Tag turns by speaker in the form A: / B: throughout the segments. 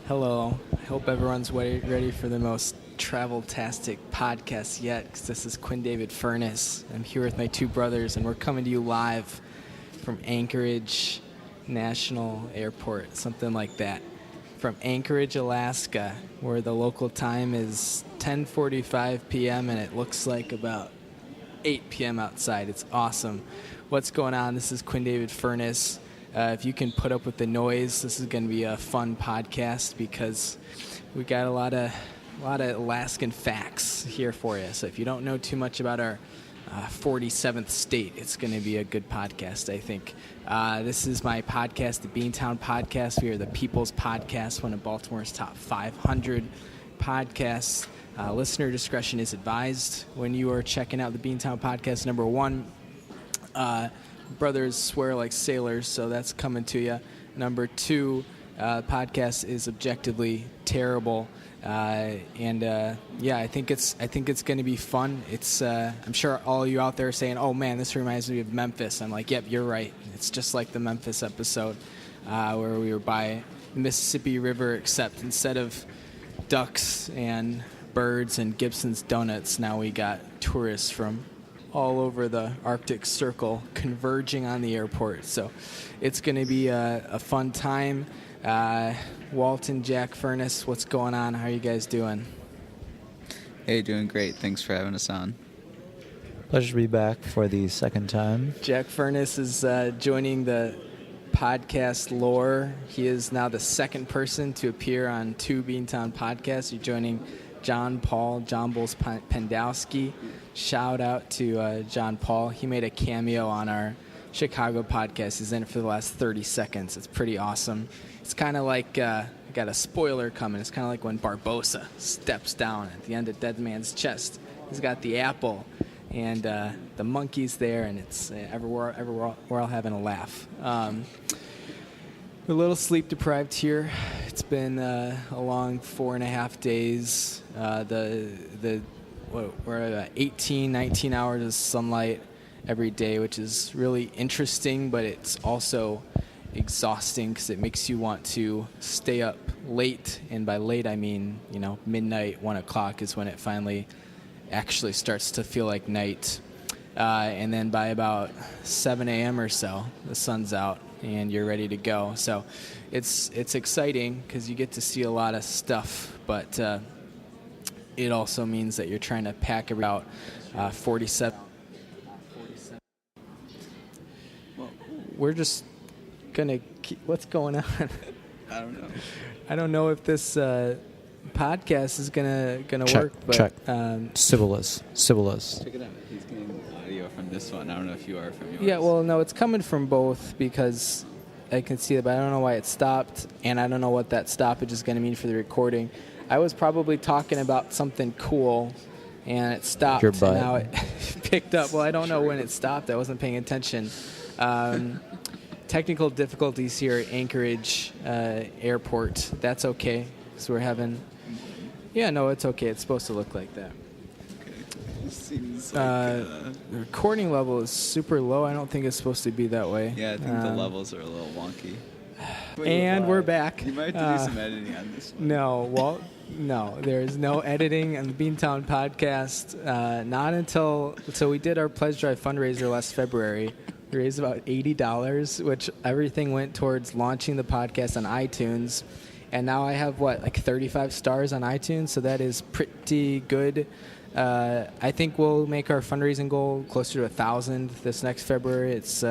A: Hello. I hope everyone's ready for the most travel-tastic podcast yet, because this is Quinn David Furness. I'm here with my two brothers, and we're coming to you live from Anchorage National Airport, something like that. From Anchorage, Alaska, where the local time is 10:45 p.m. and it looks like about 8 p.m. outside. It's awesome. What's going on? This is Quinn David Furness. If you can put up with the noise, this is going to be a fun podcast because we got a lot of Alaskan facts here for you. So if you don't know too much about our 47th state, it's going to be a good podcast, I think. This is my podcast, the Beantown podcast. We are the People's Podcast, one of Baltimore's top 500 podcasts. Listener discretion is advised when you are checking out the Beantown podcast. Number one, brothers swear like sailors, so that's coming to you. Number two, podcast is objectively terrible, I think it's going to be fun. It's I'm sure all you out there are saying, "Oh man, this reminds me of Memphis." I'm like, "Yep, you're right. It's just like the Memphis episode where we were by the Mississippi River, except instead of ducks and birds and Gibson's Donuts, now we got tourists from all over the Arctic Circle converging on the airport." So it's going to be a fun time. Walt and Jack Furness, what's going on? How are you guys doing?
B: Hey, doing great. Thanks for having us on.
C: Pleasure to be back for the second time.
A: Jack Furness is joining the podcast lore. He is now the second person to appear on two Beantown podcasts. You're joining John Paul, John Bulls Pendowski. Shout out to John Paul. He made a cameo on our Chicago podcast. He's in it for the last 30 seconds. It's pretty awesome. It's kind of like, I got a spoiler coming. It's kind of like when Barbosa steps down at the end of Dead Man's Chest. He's got the apple and the monkey's there, and it's we're all having a laugh. We're a little sleep deprived here. It's been a long 4.5 days. We're at 18, 19 hours of sunlight every day, which is really interesting, but it's also exhausting because it makes you want to stay up late. And by late, I mean, midnight, 1 o'clock is when it finally actually starts to feel like night. And then by about 7 a.m. or so, the sun's out and you're ready to go. So it's exciting because you get to see a lot of stuff, but it also means that you're trying to pack about 47. We're just going to keep... What's going on?
B: I don't know.
A: I don't know if this podcast is gonna work. But,
C: check. Civilus.
B: Check it out. He's getting audio from this one. I don't know if you are from yours.
A: Yeah, well, no, it's coming from both because I can see it, but I don't know why it stopped, and I don't know what that stoppage is going to mean for the recording. I was probably talking about something cool, and it stopped.
C: Your butt.
A: And now it picked up. Well, I don't know when it stopped. I wasn't paying attention. Technical difficulties here at Anchorage Airport. That's okay, because we're having... Yeah, no, it's okay. It's supposed to look like that.
B: Okay. Seems like...
A: The recording level is super low. I don't think it's supposed to be that way.
B: Yeah, I think the levels are a little wonky.
A: And we're back.
B: You might have to do some editing on this one.
A: No, Walt. No, there is no editing on the Beantown podcast. Not until we did our pledge drive fundraiser last February. We raised about $80, which everything went towards launching the podcast on iTunes. And now I have, 35 stars on iTunes, so that is pretty good. I think we'll make our fundraising goal closer to 1,000 this next February. It's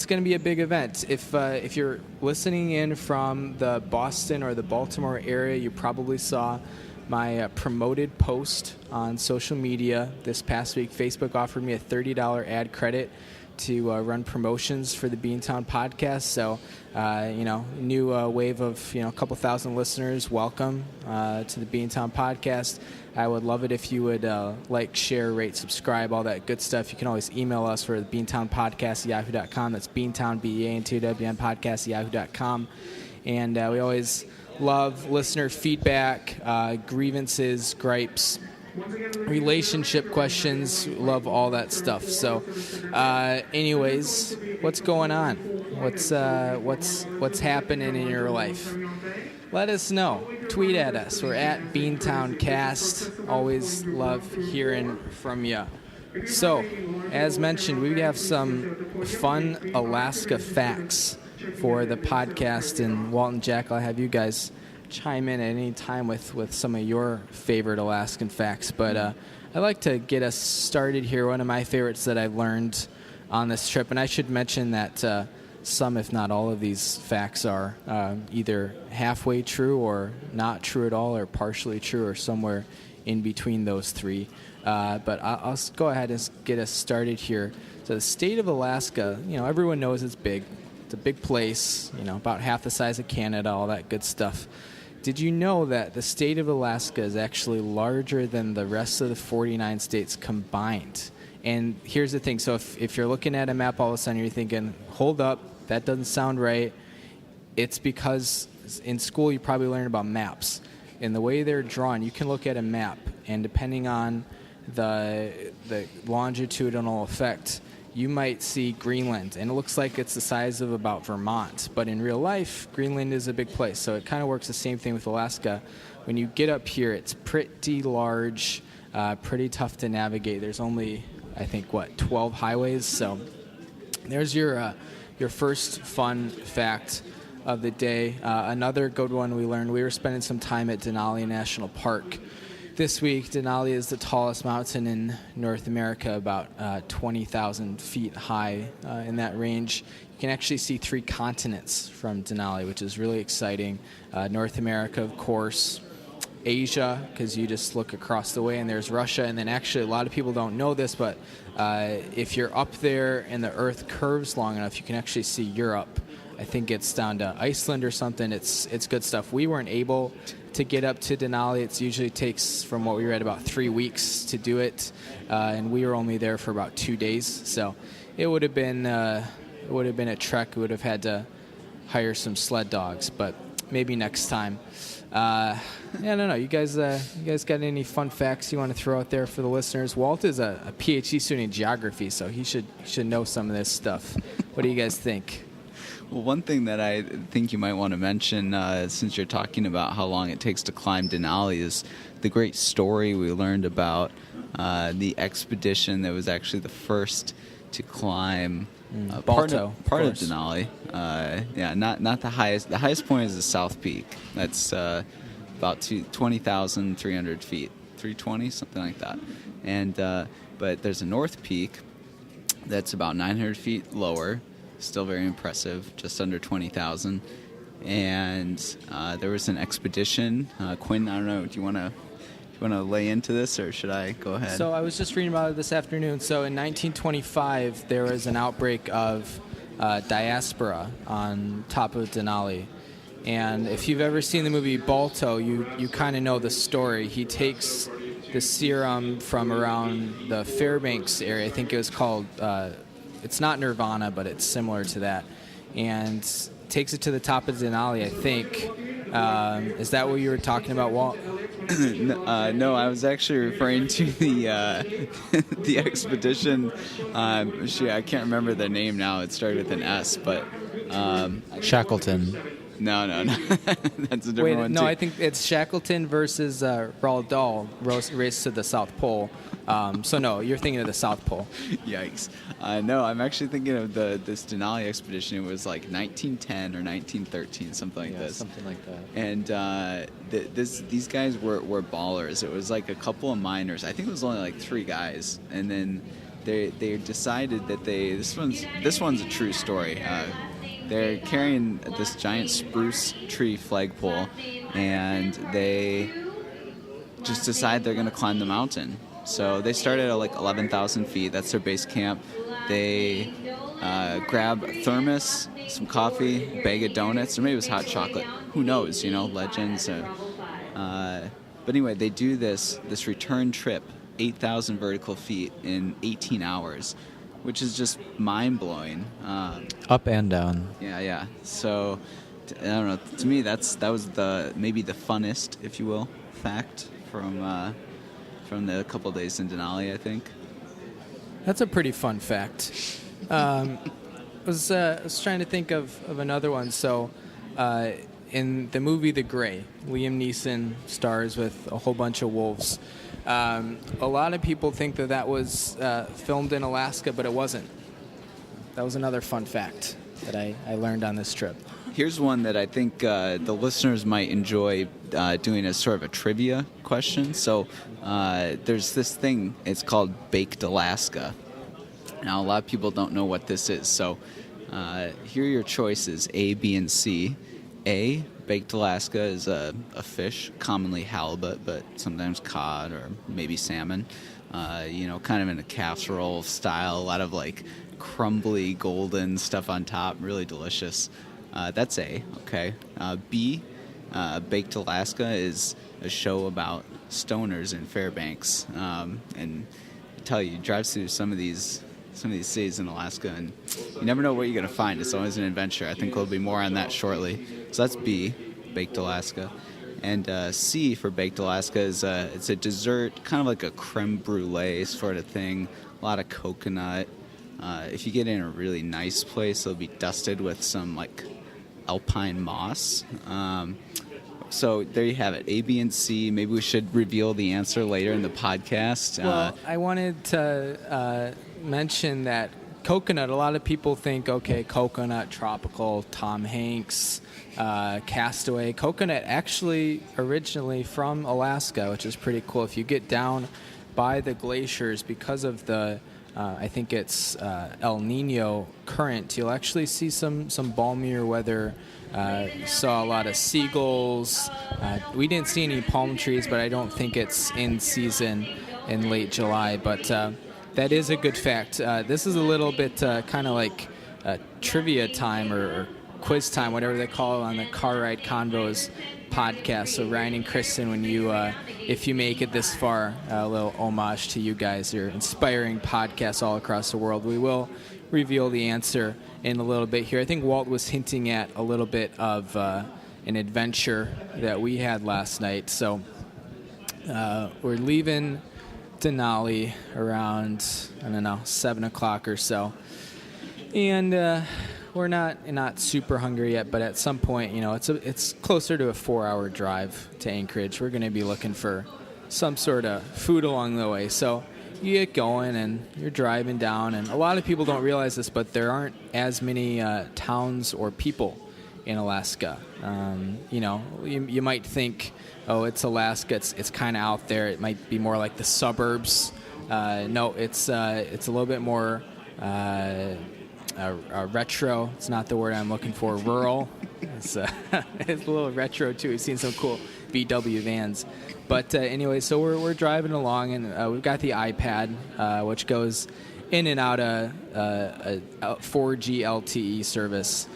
A: going to be a big event. If you're listening in from the Boston or the Baltimore area, you probably saw my promoted post on social media this past week. Facebook offered me a $30 ad credit to run promotions for the Beantown podcast. So, new wave of, a couple thousand listeners. Welcome to the Beantown podcast. I would love it if you would like, share, rate, subscribe, all that good stuff. You can always email us for the Beantown podcast at yahoo.com. That's Beantown, BEANTOWN podcast at yahoo.com. And we always love listener feedback, grievances, gripes, relationship questions. Love all that stuff. So, anyways, what's going on? What's happening in your life? Let us know. Tweet at us. We're at Beantown Cast. Always love hearing from you. So, as mentioned, we have some fun Alaska facts for the podcast, and Walt and Jack, I'll have you guys chime in at any time with some of your favorite Alaskan facts. But I'd like to get us started here. One of my favorites that I've learned on this trip, and I should mention that some, if not all, of these facts are either halfway true or not true at all, or partially true, or somewhere in between those three. But I'll go ahead and get us started here. So the state of Alaska, everyone knows it's big. It's a big place, about half the size of Canada, all that good stuff. Did you know that the state of Alaska is actually larger than the rest of the 49 states combined? And here's the thing. So if you're looking at a map all of a sudden, you're thinking, hold up, that doesn't sound right. It's because in school you probably learned about maps. And the way they're drawn, you can look at a map, and depending on the longitudinal effect, you might see Greenland, and it looks like it's the size of about Vermont. But in real life, Greenland is a big place. So it kind of works the same thing with Alaska. When you get up here, it's pretty large, pretty tough to navigate. There's only, I think, 12 highways. So there's your first fun fact of the day. Another good one we learned, we were spending some time at Denali National Park this week. Denali is the tallest mountain in North America, about 20,000 feet high in that range. You can actually see 3 continents from Denali, which is really exciting. North America, of course, Asia, because you just look across the way, and there's Russia. And then actually a lot of people don't know this, but if you're up there and the Earth curves long enough, you can actually see Europe. I think it's down to Iceland or something. It's good stuff. We weren't able to get up to Denali. It usually takes, from what we read, about 3 weeks to do it, and we were only there for about 2 days. So it would have been a trek. We would have had to hire some sled dogs, but maybe next time. I don't know. You guys got any fun facts you want to throw out there for the listeners? Walt is a PhD student in geography, so he should know some of this stuff. What do you guys think?
B: Well, one thing that I think you might want to mention, since you're talking about how long it takes to climb Denali, is the great story we learned about the expedition that was actually the first to climb part of Denali. Not the highest. The highest point is the South Peak. That's about 20,300 feet, 320, something like that. And but there's a North Peak that's about 900 feet lower. Still very impressive, just under 20,000. And there was an expedition. Quinn, I don't know, do you want to lay into this, or should I go ahead?
A: So I was just reading about it this afternoon. So in 1925, there was an outbreak of diaspora on top of Denali. And if you've ever seen the movie Balto, you kind of know the story. He takes the serum from around the Fairbanks area. I think it was called... it's not Nirvana, but it's similar to that, and takes it to the top of Denali, I think. Is that what you were talking about, Walt?
B: No, I was actually referring to the the expedition. I can't remember the name now. It started with an S, but
C: Shackleton.
B: No. That's a different one,
A: no,
B: too.
A: I think it's Shackleton versus Roald Dahl, Race to the South Pole. So no, you're thinking of the South Pole.
B: Yikes. No, I'm actually thinking of this Denali expedition. It was like 1910 or 1913, something like this.
C: Something like that.
B: And these guys were ballers. It was like a couple of miners. I think it was only like 3 guys. And then they decided that this one's a true story. They're carrying this giant spruce tree flagpole, and they just decide they're going to climb the mountain. So they started at like 11,000 feet. That's their base camp. They grab a thermos, some coffee, a bag of donuts, or maybe it was hot chocolate. Who knows? Legends. But anyway, they do this return trip, 8,000 vertical feet in 18 hours, which is just mind-blowing.
C: Up and down.
B: Yeah. So, I don't know. To me, that was maybe the funnest, if you will, fact from from the couple days in Denali, I think.
A: That's a pretty fun fact. I was trying to think of another one. So, in the movie The Gray, Liam Neeson stars with a whole bunch of wolves. A lot of people think that was filmed in Alaska, but it wasn't. That was another fun fact that I learned on this trip.
B: Here's one that I think the listeners might enjoy doing as sort of a trivia question. So there's this thing, it's called Baked Alaska. Now, a lot of people don't know what this is. So here are your choices, A, B, and C. A, Baked Alaska is a fish, commonly halibut, but sometimes cod or maybe salmon. Kind of in a casserole style, a lot of like crumbly golden stuff on top, really delicious. That's A, okay. B, Baked Alaska is a show about stoners in Fairbanks. And I tell you, drive through some of these cities in Alaska, and you never know what you're going to find. It's always an adventure. I think there'll be more on that shortly. So that's B, Baked Alaska. And C for Baked Alaska is it's a dessert, kind of like a creme brulee sort of thing, a lot of coconut. If you get in a really nice place, it'll be dusted with some like alpine moss. So there you have it, A, B, and C. Maybe we should reveal the answer later in the podcast.
A: Well, I wanted to mention that coconut, a lot of people think, okay, coconut, tropical, Tom Hanks, Castaway. Coconut actually originally from Alaska, which is pretty cool. If you get down by the glaciers, because of the I think it's El Nino current, you'll actually see some balmier weather. Saw a lot of seagulls. We didn't see any palm trees, but I don't think it's in season in late July. But that is a good fact. This is a little bit kind of like trivia time or quiz time, whatever they call it on the Car Ride Convos podcast. So Ryan and Kristen, when you, if you make it this far, a little homage to you guys, your inspiring podcasts all across the world. We will reveal the answer in a little bit here. I think Walt was hinting at a little bit of an adventure that we had last night. So we're leaving Denali around, 7 o'clock or so. And we're not super hungry yet, but at some point, it's closer to a 4-hour drive to Anchorage. We're going to be looking for some sort of food along the way. So you get going and you're driving down, and a lot of people don't realize this, but there aren't as many towns or people in Alaska. You might think, oh, it's Alaska, it's kind of out there. It might be more like the suburbs. No, it's a little bit more retro. It's not the word I'm looking for. Rural. It's a little retro too. We've seen some cool VW vans. But anyway, so we're driving along, and we've got the iPad, which goes in and out of a 4G LTE service.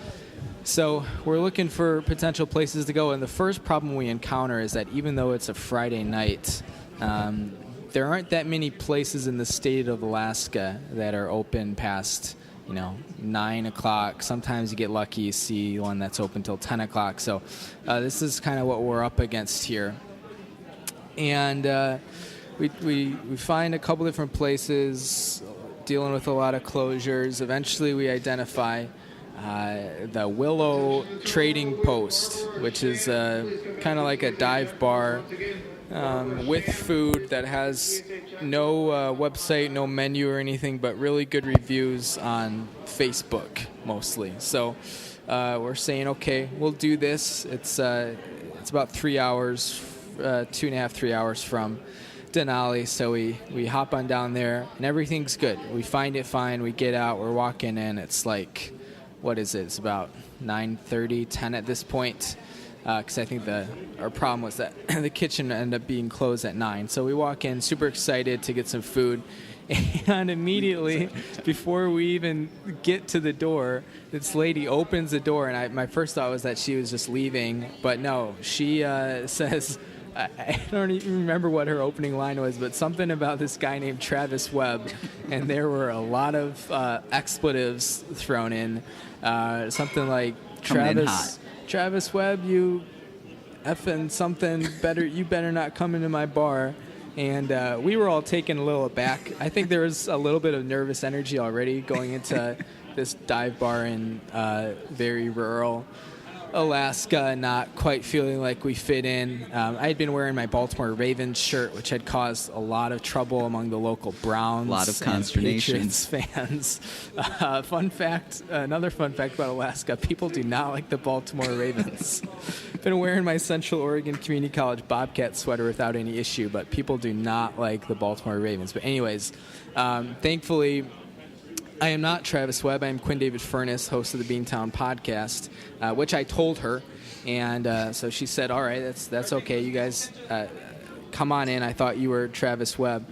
A: So we're looking for potential places to go, and the first problem we encounter is that even though it's a Friday night, there aren't that many places in the state of Alaska that are open past 9 o'clock. Sometimes you get lucky, you see one that's open till 10 o'clock. So this is kind of what we're up against here. And we find a couple different places dealing with a lot of closures. Eventually we identify the Willow Trading Post, which is kind of like a dive bar with food that has no website, no menu or anything, but really good reviews on Facebook mostly. So we're saying, okay, we'll do this. It's about 3 hours, 2.5, 3 hours from Denali. So we hop on down there, and everything's good. We find it fine. We get out. We're walking in. It's like, what is it? It's about 9:30, 10 at this point. Because I think our problem was that the kitchen ended up being closed at 9. So we walk in, super excited to get some food. And immediately, before we even get to the door, this lady opens the door. And my first thought was that she was just leaving. But no, she says, I don't even remember what her opening line was, but something about this guy named Travis Webb. And there were a lot of expletives thrown in. Something like, Travis Webb, you effing something better. You better not come into my bar. And we were all taken a little aback. I think there was a little bit of nervous energy already going into this dive bar in very rural Alaska, not quite feeling like we fit in. I had been wearing my Baltimore Ravens shirt, which had caused a lot of trouble among the local Browns
B: A lot of
A: and
B: consternation.
A: Patriots fans. Another fun fact about Alaska, people do not like the Baltimore Ravens. Been wearing my Central Oregon Community College Bobcat sweater without any issue, but people do not like the Baltimore Ravens. But anyways, thankfully, I am not Travis Webb. I am Quinn David Furness, host of the Beantown podcast, which I told her. And so she said, all right, that's okay. You guys come on in. I thought you were Travis Webb.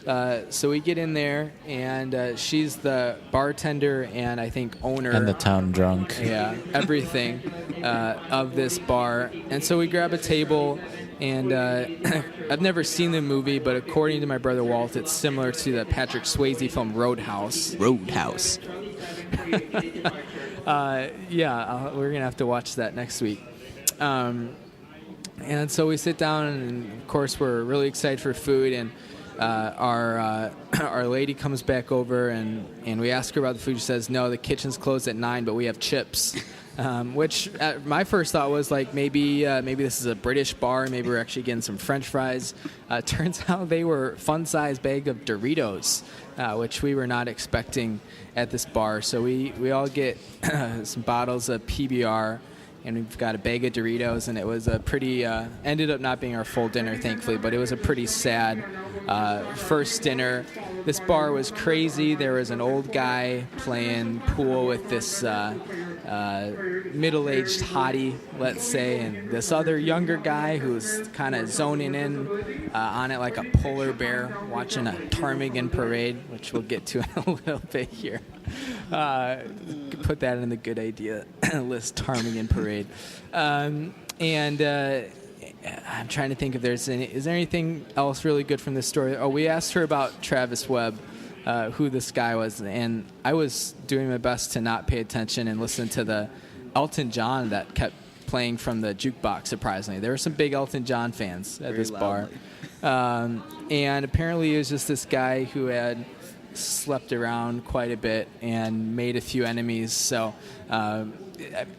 A: So we get in there, and she's the bartender and I think owner.
C: And the town drunk.
A: Yeah, everything of this bar. And so we grab a table, and I've never seen the movie, but according to my brother Walt, it's similar to the Patrick Swayze film Roadhouse.
B: Roadhouse.
A: Yeah, we're going to have to watch that next week. And so we sit down, and of course we're really excited for food, and our lady comes back over, and we ask her about the food. She says, no, the kitchen's closed at 9, but we have chips. Which my first thought was like maybe this is a British bar. Maybe we're actually getting some French fries. Turns out they were fun-sized bag of Doritos, which we were not expecting at this bar. So we all get some bottles of PBR, and we've got a bag of Doritos, and it was a pretty ended up not being our full dinner, thankfully, but it was a pretty sad first dinner. This bar was crazy. There was an old guy playing pool with this middle-aged hottie, let's say, and this other younger guy who was kind of zoning in on it like a polar bear, watching a ptarmigan parade, which we'll get to in a little bit here. Put that in the good idea list, ptarmigan parade. And I'm trying to think if is there anything else really good from this story? Oh, we asked her about Travis Webb, who this guy was, and I was doing my best to not pay attention and listen to the Elton John that kept playing from the jukebox, surprisingly. There were some big Elton John fans at this bar. And apparently it was just this guy who had slept around quite a bit and made a few enemies. So, I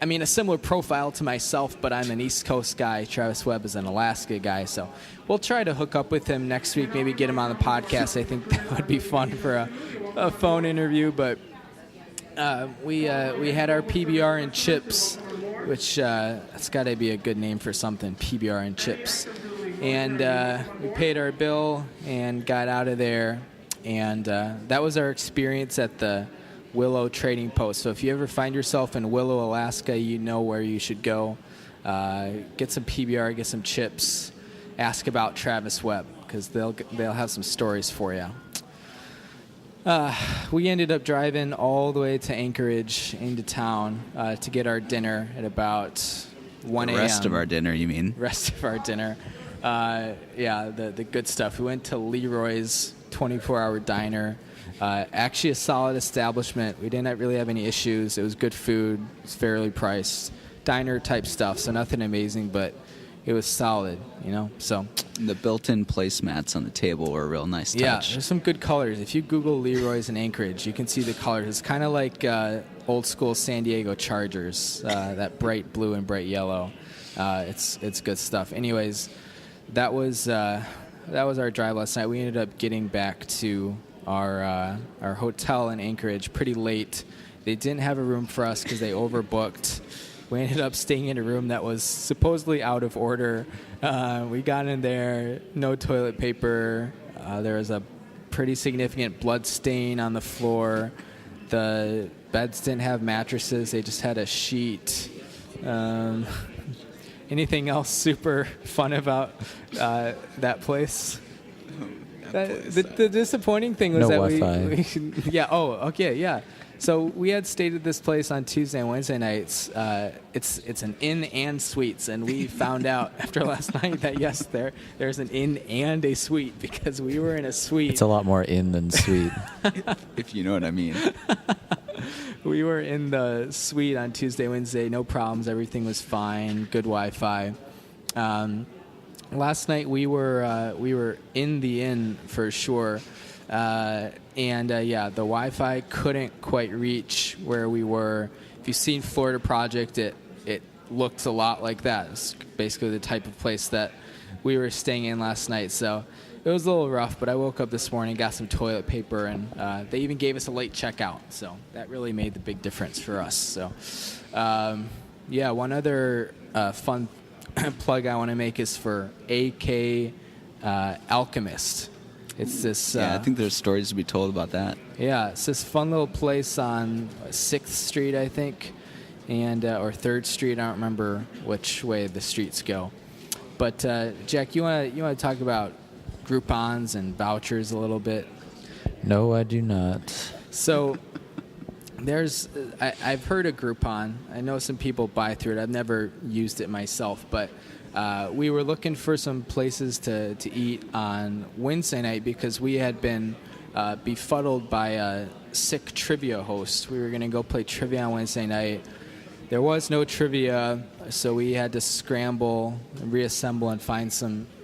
A: mean, a similar profile to myself, but I'm an East Coast guy. Travis Webb is an Alaska guy. So we'll try to hook up with him next week, maybe get him on the podcast. I think that would be fun for a phone interview. But we had our PBR and chips, which that's got to be a good name for something, PBR and chips. And we paid our bill and got out of there. And that was our experience at the Willow Trading Post. So if you ever find yourself in Willow, Alaska, you know where you should go. Get some PBR, get some chips, ask about Travis Webb, because they'll have some stories for you. We ended up driving all the way to Anchorage into town to get our dinner at about 1 a.m.
B: The rest of our dinner, you mean?
A: Rest of our dinner. Yeah, the good stuff. We went to Leroy's 24-hour diner. Actually a solid establishment. We didn't really have any issues. It was good food. It was fairly priced. Diner type stuff, so nothing amazing, but it was solid, you know. So
B: the built-in placemats on the table were a real nice touch.
A: Yeah, there's some good colors. If you Google Leroy's in Anchorage, you can see the colors. It's kind of like old school San Diego Chargers, that bright blue and bright yellow. It's good stuff. Anyways, that was our drive last night. We ended up getting back to our hotel in Anchorage pretty late. They didn't have a room for us because they overbooked. We ended up staying in a room that was supposedly out of order. We got in there, no toilet paper. There was a pretty significant blood stain on the floor. The beds didn't have mattresses. They just had a sheet. Anything else super fun about that place? The disappointing thing was
C: no
A: that
C: Wi-Fi.
A: yeah. Oh, okay. Yeah. So we had stayed at this place on Tuesday and Wednesday nights. It's an inn and suites, and we found out after last night that yes, there's an inn and a suite because we were in a suite.
C: It's a lot more in than sweet.
B: If you know what I mean.
A: We were in the suite on Tuesday, Wednesday, no problems. Everything was fine. Good Wi-Fi. last night we were in the inn for sure, and the Wi-Fi couldn't quite reach where we were. If you've seen Florida Project, it looks a lot like that. It's basically the type of place that we were staying in last night. So it was a little rough, but I woke up this morning, got some toilet paper, and they even gave us a late checkout. So that really made the big difference for us. So, one other fun plug I want to make is for AK Alchemist. It's this...
B: I think there's stories to be told about that.
A: Yeah, it's this fun little place on 6th Street, I think, and or 3rd Street. I don't remember which way the streets go. But, Jack, you want to talk about Groupons and vouchers a little bit?
C: No, I do not.
A: So I've heard of Groupon. I know some people buy through it. I've never used it myself, but we were looking for some places to eat on Wednesday night because we had been befuddled by a sick trivia host. We were going to go play trivia on Wednesday night. There was no trivia, so we had to scramble, reassemble, and find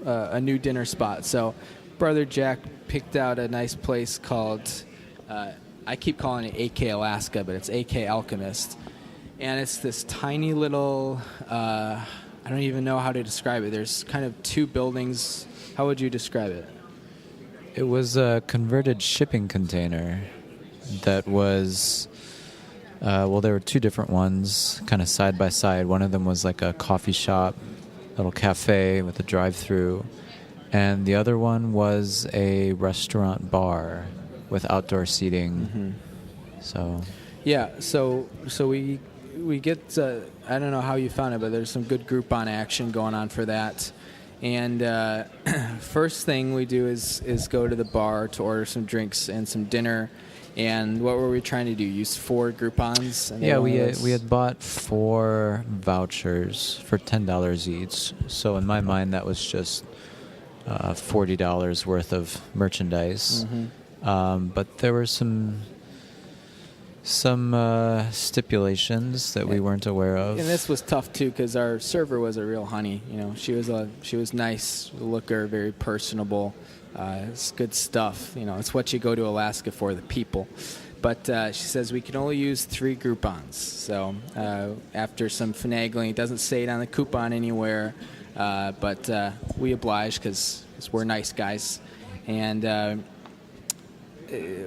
A: a new dinner spot. So Brother Jack picked out a nice place called, I keep calling it AK Alaska, but it's AK Alchemist. And it's this tiny little, I don't even know how to describe it. There's kind of two buildings. How would you describe it?
C: It was a converted shipping container that was... there were two different ones, kind of side by side. One of them was like a coffee shop, little cafe with a drive-through, and the other one was a restaurant bar with outdoor seating.
A: Mm-hmm.
C: So,
A: yeah. So we get. I don't know how you found it, but there's some good Groupon action going on for that. And first thing we do is go to the bar to order some drinks and some dinner. And what were we trying to do? Use 4 Groupons?
C: Yeah, we had bought 4 vouchers for $10 each. So in my mind, that was just $40 worth of merchandise.
A: Mm-hmm.
C: But there were some stipulations that we weren't aware of.
A: And this was tough too because our server was a real honey. You know, she was nice looker, very personable. It's good stuff. You know, it's what you go to Alaska for, the people. But she says we can only use 3 Groupons. So after some finagling, it doesn't say it on the coupon anywhere, but we oblige because we're nice guys. And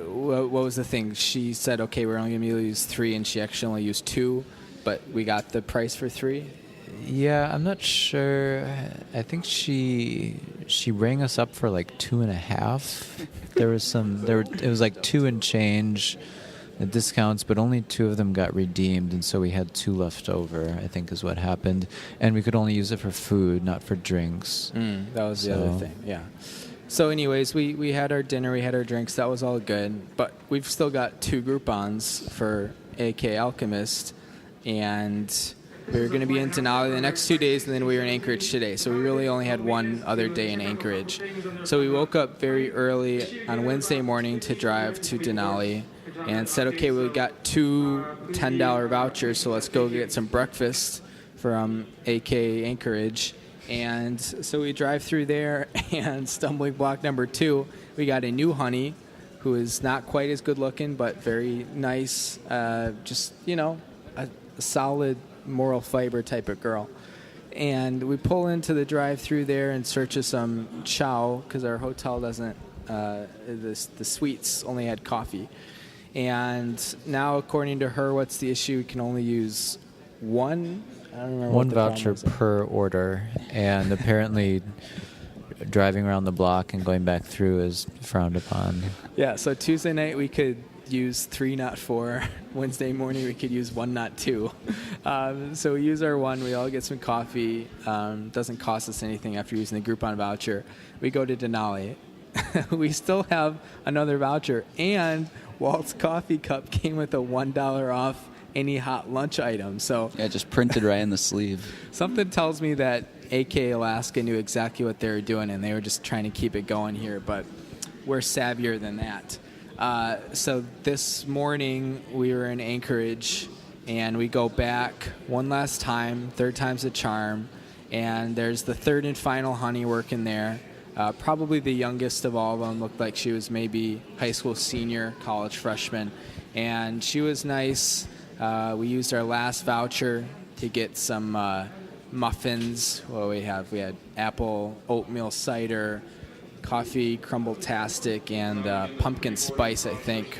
A: what was the thing? She said, okay, we're only going to be able to use 3, and she actually only used 2, but we got the price for 3?
C: Yeah, I'm not sure. I think she rang us up for like 2.5. It was like 2 and change discounts, but only 2 of them got redeemed, and so we had 2 left over, I think is what happened. And we could only use it for food, not for drinks.
A: That was the other thing, yeah. So anyways, we had our dinner, we had our drinks, that was all good. But we've still got 2 Groupons for AK Alchemist, and we were going to be in Denali the next 2 days, and then we were in Anchorage today. So we really only had one other day in Anchorage. So we woke up very early on Wednesday morning to drive to Denali and said, okay, we got 2 $10 vouchers, so let's go get some breakfast from AK Anchorage. And so we drive through there, and stumbling block number 2, we got a new honey who is not quite as good looking, but very nice, just, you know, a solid moral fiber type of girl. And we pull into the drive-through there in search of some chow because our hotel doesn't, the suites only had coffee. And now, according to her, what's the issue? We can only use 1. I don't remember.
C: 1 voucher per order, and apparently driving around the block and going back through is frowned upon.
A: Yeah, so Tuesday night we could use 3, not 4. Wednesday morning we could use 1, not 2. So we use our 1. We all get some coffee. Doesn't cost us anything after using the Groupon voucher. We go to Denali. We still have another voucher, and Walt's coffee cup came with a $1 off any hot lunch item. So
B: yeah, just printed right in the sleeve.
A: Something tells me that AK Alaska knew exactly what they were doing, and they were just trying to keep it going here, but we're savvier than that. So this morning we were in Anchorage, and we go back one last time, 3rd time's the charm, And there's the third and final honey working there. Probably the youngest of all of them. Looked like she was maybe high school senior, college freshman. And she was nice. We used our last voucher to get some muffins. What do we have? We had apple oatmeal cider, coffee crumble-tastic, and pumpkin spice, I think.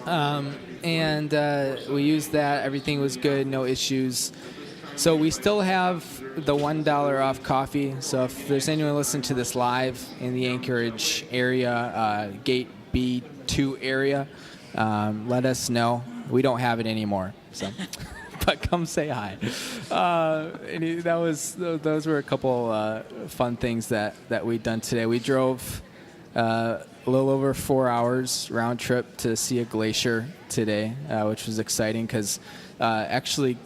A: And we used that. Everything was good, no issues. So we still have the $1 off coffee. So if there's anyone listening to this live in the Anchorage area, Gate B2 area, let us know. We don't have it anymore, so but come say hi. Those were a couple fun things that we'd done today. We drove a little over 4 hours round trip to see a glacier today, which was exciting because actually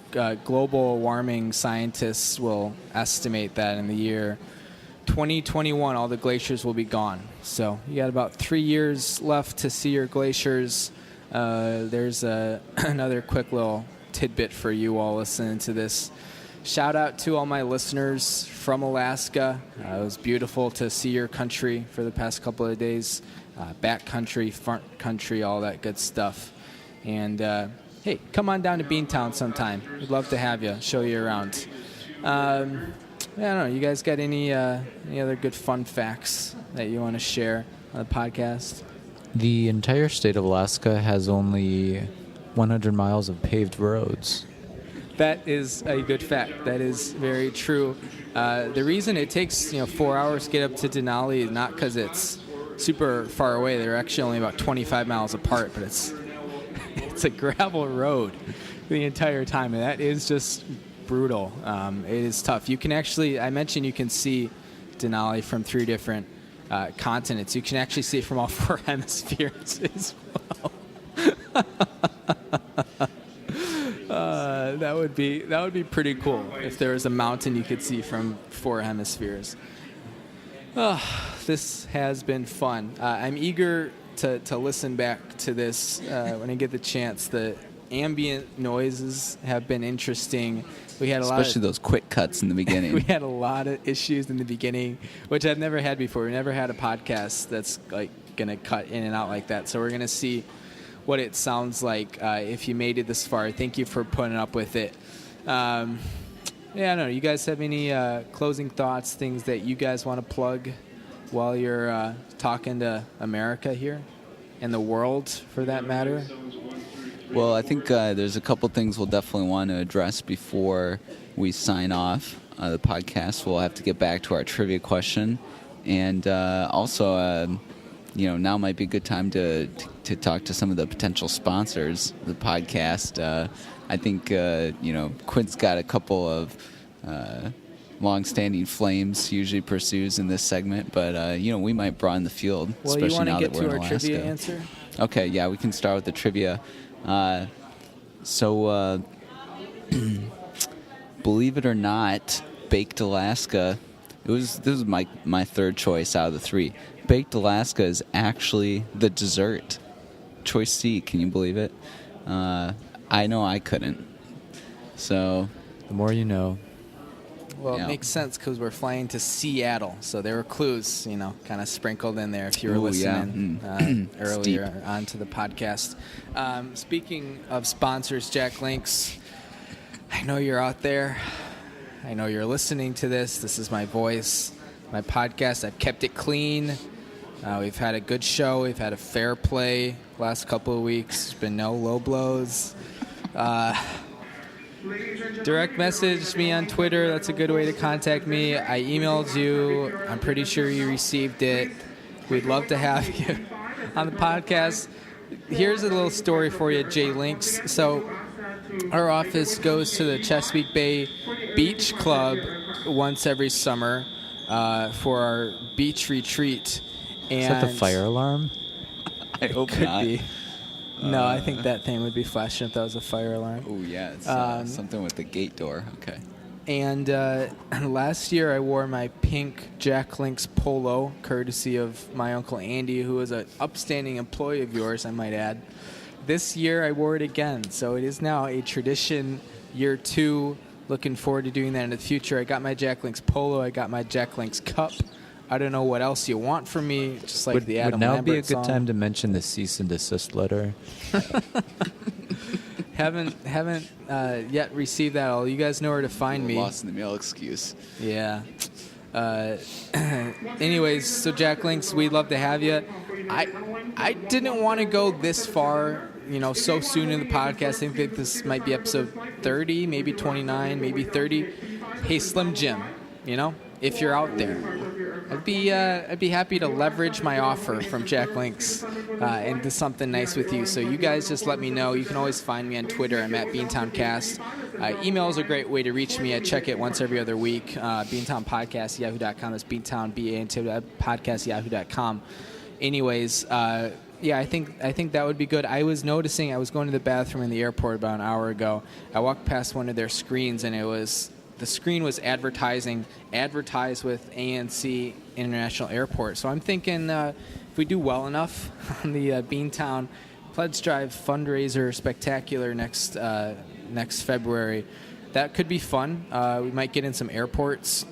A: global warming scientists will estimate that in the year 2021 all the glaciers will be gone. So you got about 3 years left to see your glaciers. There's another quick little tidbit for you all listening to this. Shout out to all my listeners from Alaska. It was beautiful to see your country for the past couple of days. Back country, front country, all that good stuff. And hey, come on down to Beantown sometime. We'd love to have you, show you around. I don't know. You guys got any other good fun facts that you want to share on the podcast?
C: The entire state of Alaska has only 100 miles of paved roads.
A: That is a good fact. That is very true. The reason it takes 4 hours to get up to Denali is not because it's super far away. They're actually only about 25 miles apart, but it's a gravel road the entire time, and that is just brutal. It is tough. You can actually, I mentioned you can see Denali from 3 different continents. You can actually see it from all 4 hemispheres as well. That would be pretty cool if there was a mountain you could see from 4 hemispheres. This has been fun. I'm eager to listen back to this when I get the chance. The ambient noises have been interesting. We had
B: especially those quick cuts in the beginning.
A: We had a lot of issues in the beginning, which I've never had before. We never had a podcast that's like gonna cut in and out like that. So we're gonna see what it sounds like if you made it this far. Thank you for putting up with it. I don't know. You guys have any closing thoughts, things that you guys want to plug while you're talking to America here and the world, for that matter?
B: Well, I think there's a couple things we'll definitely want to address before we sign off the podcast. We'll have to get back to our trivia question. And also, now might be a good time to talk to some of the potential sponsors of the podcast. I think, Quinn's got a couple of long-standing flames he usually pursues in this segment, but, we might broaden the field,
A: well,
B: especially now that we're in Alaska.
A: You want to get to our trivia answer?
B: Okay, yeah, we can start with the trivia. Believe it or not, Baked Alaska, this was my third choice out of the 3. Baked Alaska is actually the dessert. Choice C, can you believe it? I know I couldn't. So,
C: the more you know.
A: Well, it makes sense because we're flying to Seattle, so there were clues, kind of sprinkled in there if you were listening earlier onto the podcast. Speaking of sponsors, Jack Links, I know you're out there. I know you're listening to this. This is my voice, my podcast. I've kept it clean. We've had a good show. We've had a fair play last couple of weeks. There's been no low blows. Direct message me on Twitter. That's a good way to contact me. I emailed you. I'm pretty sure you received it. We'd love to have you on the podcast. Here's a little story for you, Jay Links. So our office goes to the Chesapeake Bay Beach Club once every summer for our beach retreat. And
C: is that the fire alarm?
B: I hope
A: could
B: not.
A: be. No, I think that thing would be flashing if that was a fire alarm.
B: Oh, yeah. It's something with the gate door. Okay.
A: And last year I wore my pink Jack Links polo, courtesy of my Uncle Andy, who is an upstanding employee of yours, I might add. This year I wore it again. So it is now a tradition, year 2 Looking forward to doing that in the future. I got my Jack Link's polo. I got my Jack Link's cup. I don't know what else you want from me, just like the Adam
C: Would now
A: Lambert
C: be a good
A: song.
C: time to mention the cease and desist letter?
A: Haven't yet received that. All you guys know where to find me.
B: Lost in the mail excuse.
A: Yeah. Anyways, so Jack Links, we'd love to have you. I didn't want to go this far, so soon in the podcast. I think this might be episode 30, maybe 29, maybe 30. Hey, Slim Jim, if you're out there, I'd be happy to leverage my offer from Jack Links into something nice with you. So you guys just let me know. You can always find me on Twitter. I'm at BeantownCast. Email is a great way to reach me. I check it once every other week. BeantownPodcast@yahoo.com. That's Beantown, BeantownPodcast@yahoo.com. Anyways, yeah, I think that would be good. I was noticing, I was going to the bathroom in the airport about an hour ago. I walked past one of their screens, and the screen was advertised with ANC International Airport. So I'm thinking if we do well enough on the Beantown Pledge Drive fundraiser spectacular next February, that could be fun. We might get in some airports.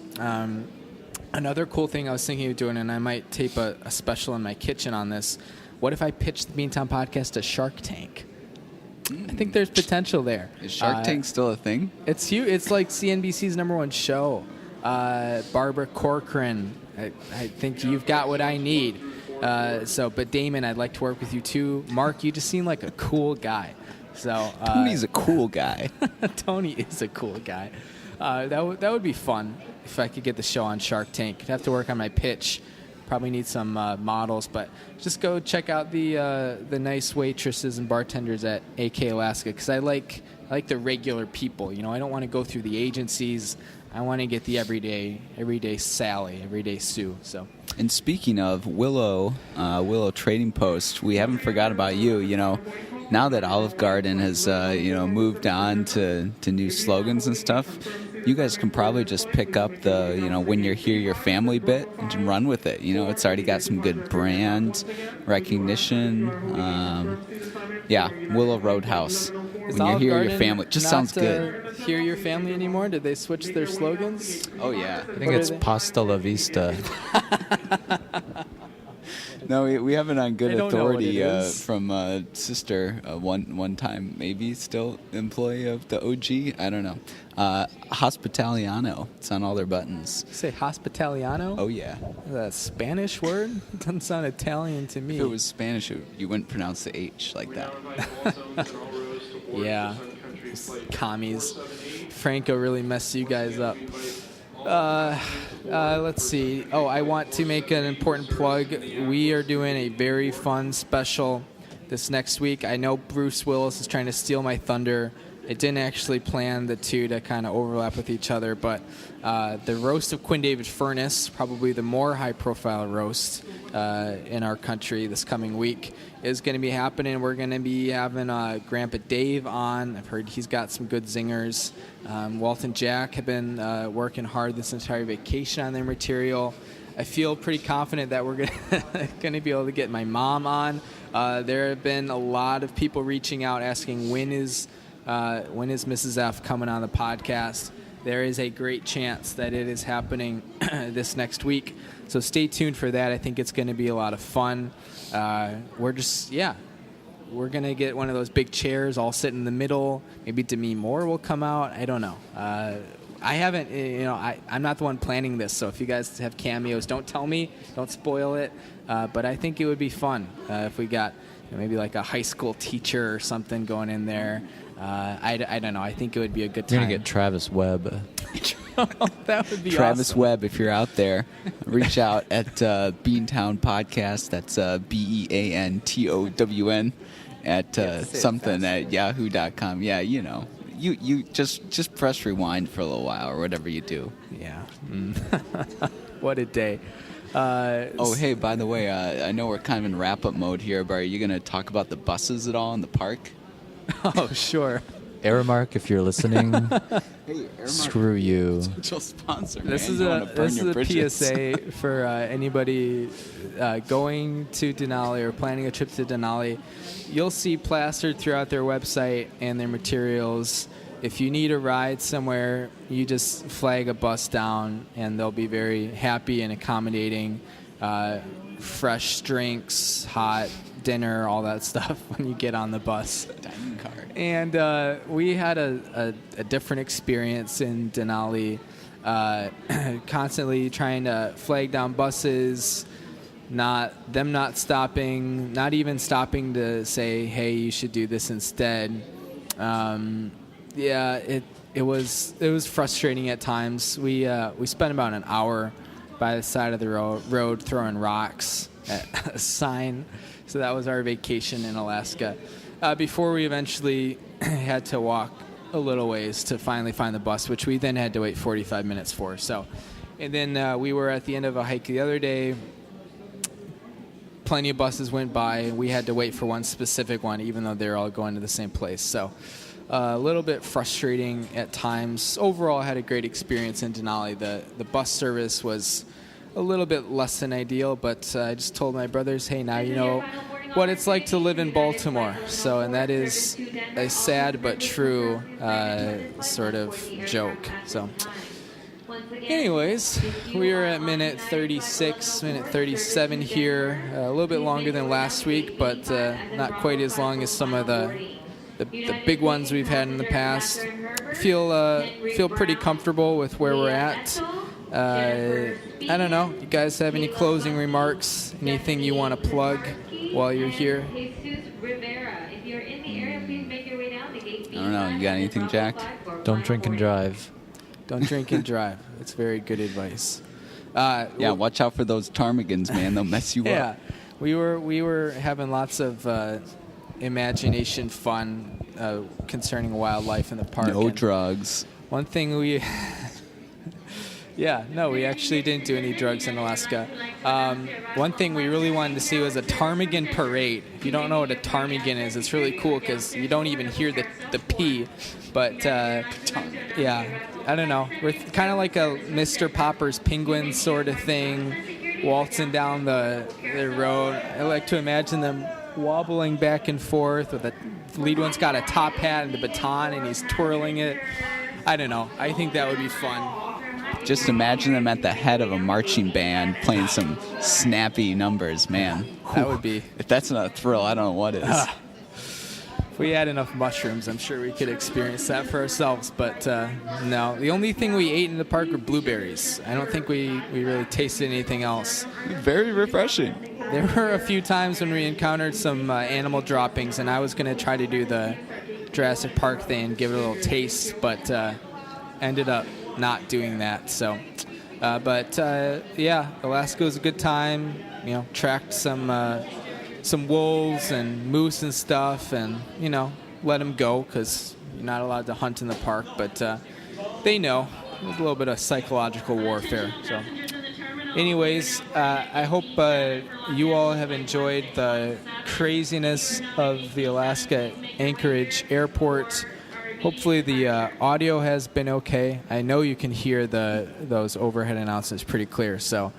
A: Another cool thing I was thinking of doing, and I might tape a special in my kitchen on this, what if I pitched the Beantown podcast to Shark Tank? I think there's potential there.
B: Is Shark Tank still a thing?
A: It's huge. It's like CNBC's #1 show. Barbara Corcoran, I think you've got what I need. But Damon, I'd like to work with you too. Mark, you just seem like a cool guy. So
B: Tony's a cool guy.
A: Tony is a cool guy. That would be fun if I could get the show on Shark Tank. I'd have to work on my pitch. Probably need some models, but just go check out the nice waitresses and bartenders at AK Alaska, because I like the regular people. I don't want to go through the agencies. I want to get the everyday Sally, everyday Sue. So.
B: And speaking of Willow Trading Post, we haven't forgot about you. Now that Olive Garden has moved on to new slogans and stuff, you guys can probably just pick up the when you're here your family bit and run with it. It's already got some good brand recognition. Willow Roadhouse.
A: Is
B: When you're
A: Olive
B: here your
A: Garden
B: family, just
A: not,
B: sounds good.
A: Hear your family anymore? Did they switch their slogans?
B: Oh yeah.
C: I think it's Pasta La Vista.
B: No, we have it on good
A: I don't know what
B: authority
A: it is.
B: from sister, one time maybe still employee of the OG. I don't know. Hospitaliano. It's on all their buttons.
A: You say Hospitaliano?
B: Oh yeah.
A: Is that a Spanish word? It doesn't sound Italian to me.
B: If it was Spanish, you wouldn't pronounce the H like that.
A: Yeah. Commies. Franco really messed you guys up. Let's see. Oh, I want to make an important plug. We are doing a very fun special this next week. I know Bruce Willis is trying to steal my thunder. It didn't actually plan the two to kind of overlap with each other, but the roast of Quinn David Furness, probably the more high-profile roast in our country this coming week, is going to be happening. We're going to be having Grandpa Dave on. I've heard he's got some good zingers. Walt and Jack have been working hard this entire vacation on their material. I feel pretty confident that we're going to be able to get my mom on. There have been a lot of people reaching out asking when is Mrs. F coming on the podcast. There is a great chance that it is happening this next week. So stay tuned for that. I think it's going to be a lot of fun. We're going to get one of those big chairs, all sit in the middle. Maybe Demi Moore will come out. I don't know. I haven't, I'm not the one planning this. So if you guys have cameos, don't tell me. Don't spoil it. But I think it would be fun if we got maybe like a high school teacher or something going in there. I don't know. I think it would be a good time.
C: You're going to get Travis Webb.
A: That would be
B: Travis
A: awesome.
B: Webb, if you're out there, reach out at Beantown Podcast. That's BEANTOWN at something at yahoo.com. Yeah, you just press rewind for a little while or whatever you do.
A: Yeah. What a day.
B: Hey, by the way, I know we're kind of in wrap-up mode here, but are you going to talk about the buses at all in the park?
A: Oh, sure.
C: Aramark, if you're listening,
B: Hey,
C: screw you.
B: Potential sponsor,
A: This
B: man.
A: is
B: You don't wanna burn
A: a
B: your bridges.
A: PSA for anybody going to Denali or planning a trip to Denali. You'll see plastered throughout their website and their materials if you need a ride somewhere, you just flag a bus down, and they'll be very happy and accommodating. Fresh drinks, hot dinner, all that stuff when you get on the bus.
B: Dining car.
A: And we had a different experience in Denali, constantly trying to flag down buses, not stopping, not even stopping to say, hey, you should do this instead. It was frustrating at times. We spent about an hour by the side of the road throwing rocks at a sign. So that was our vacation in Alaska. Before we eventually had to walk a little ways to finally find the bus, which we then had to wait 45 minutes for. So, and then we were at the end of a hike the other day. Plenty of buses went by. We had to wait for one specific one, even though they're all going to the same place. So a little bit frustrating at times. Overall, I had a great experience in Denali. The bus service was a little bit less than ideal, but I just told my brothers, hey, now you know what it's like to live in Baltimore. So, and that is a sad but true sort of joke. So anyways, we are at minute 36, minute 37 here. A little bit longer than last week, but not quite as long as some of the big ones we've had in the past. Feel pretty comfortable with where we're at. I don't know. You guys have any closing remarks? Anything you want to plug while you're here?
B: I don't know. You got anything, Jack?
C: Don't drink and drive.
A: Don't drink and drive. That's very good advice.
B: Yeah, watch out for those ptarmigans, man. They'll mess you
A: Yeah,
B: up.
A: we were having lots of imagination fun concerning wildlife in the park.
B: No
A: And
B: drugs.
A: one thing we we actually didn't do any drugs in Alaska. One thing we really wanted to see was a ptarmigan parade. If you don't know what a ptarmigan is, it's really cool because you don't even hear the P. But, I don't know. We're kind of like a Mr. Popper's penguin sort of thing, waltzing down the road. I like to imagine them wobbling back and forth. The lead one's got a top hat and the baton, and he's twirling it. I don't know. I think that would be fun.
B: Just imagine them at the head of a marching band playing some snappy numbers, man.
A: That would be.
B: If that's not a thrill, I don't know what is.
A: If we had enough mushrooms, I'm sure we could experience that for ourselves. But no, the only thing we ate in the park were blueberries. I don't think we really tasted anything else.
B: Very refreshing.
A: There were a few times when we encountered some animal droppings, and I was going to try to do the Jurassic Park thing and give it a little taste, but ended up not doing that. So, Alaska was a good time. You know, tracked some wolves and moose and stuff, and let them go because you're not allowed to hunt in the park. But they know it was a little bit of psychological warfare. So, anyways, I hope you all have enjoyed the craziness of the Alaska Anchorage Airport. Hopefully the audio has been okay. I know you can hear those overhead announcements pretty clear. So,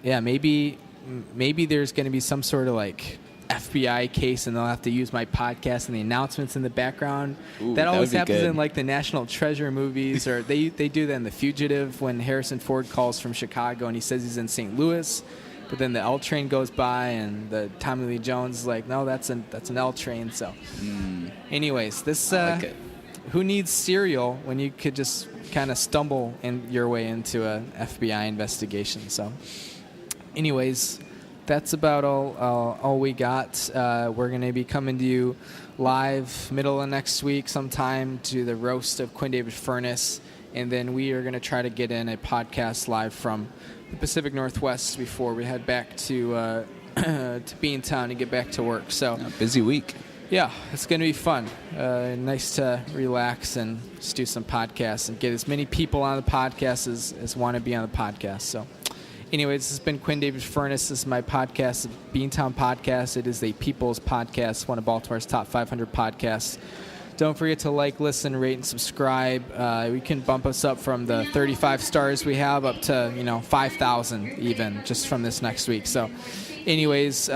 A: maybe there's going to be some sort of like FBI case, and they'll have to use my podcast and the announcements in the background.
B: Ooh,
A: that always happens
B: good.
A: in like the National Treasure movies, or they do that in The Fugitive when Harrison Ford calls from Chicago and he says he's in St. Louis. But then the L train goes by, and the Tommy Lee Jones is like, no, that's an L train. So, anyways, this
B: like it.
A: Who needs cereal when you could just kind of stumble your way into a FBI investigation? So, anyways, that's about all we got. We're going to be coming to you live middle of next week sometime to the roast of Quinn David Furness, and then we are going to try to get in a podcast live from the Pacific Northwest before we head back to Beantown and get back to work. So
B: busy week.
A: Yeah, it's going to be fun. Nice to relax and just do some podcasts and get as many people on the podcast as want to be on the podcast. So anyways, this has been Quinn David Furness. This is my podcast, the Beantown Podcast. It is a people's podcast, one of Baltimore's top 500 podcasts. Don't forget to like, listen, rate, and subscribe. We can bump us up from the 35 stars we have up to 5,000 even just from this next week. So anyways,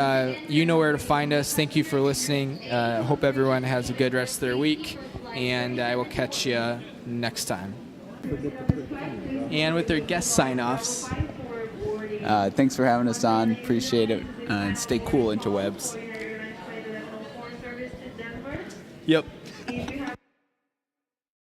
A: you know where to find us. Thank you for listening. Hope everyone has a good rest of their week. and I will catch you next time. And with their guest sign-offs.
B: Thanks for having us on. Appreciate it. And stay cool, interwebs.
A: Yep.